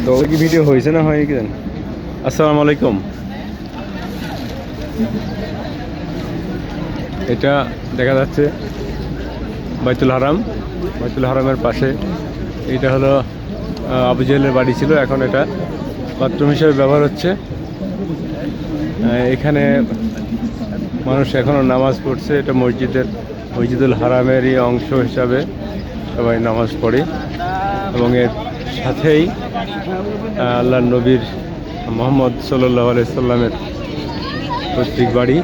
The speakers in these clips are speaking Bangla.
তো কি ভিডিও হয়েছে না হয় কি? আসসালামু আলাইকুম। এটা দেখা যাচ্ছে বাইতুল হারাম। বাইতুল হারামের পাশে এটা হলো আবু জেহেলের বাড়ি ছিল, এখন এটা বাথরুম হিসেবে ব্যবহার হচ্ছে। এখানে মানুষ এখনও নামাজ পড়ছে। এটা মসজিদুল হারামেরই অংশ হিসাবে সবাই নামাজ পড়ে এবং এর সাথেই আল্লাহ নবীর মোহাম্মদ সাল্লাল্লাহু আলাইহি সাল্লামের পৈতৃক বাড়ি।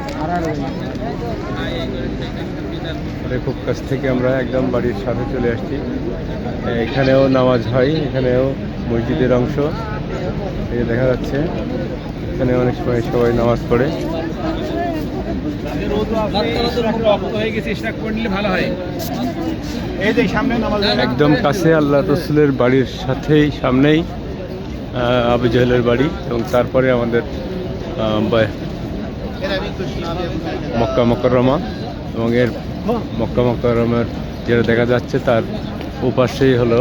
খুব কাছ থেকে আমরা একদম বাড়ির সাথে চলে আসছি। এখানেও নামাজ হয়, এখানেও মসজিদের অংশ এই দেখা যাচ্ছে। এখানে অনেক সময় সবাই নামাজ পড়ে। একদম কাছে আল্লাহ রসুলের বাড়ির সাথেই সামনেই আবু জেহেলের বাড়ি এবং তারপরে আমাদের মক্কা মুকাররমা এবং এর মক্কা মুকাররমার যেটা দেখা যাচ্ছে তার ওপাশেই হলো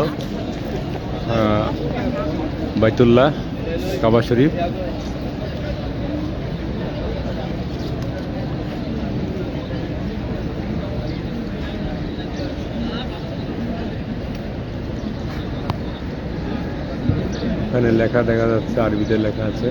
বাইতুল্লাহ কাবা শরীফ। এখানে লেখা দেখা যাচ্ছে, আরবিতে লেখা আছে।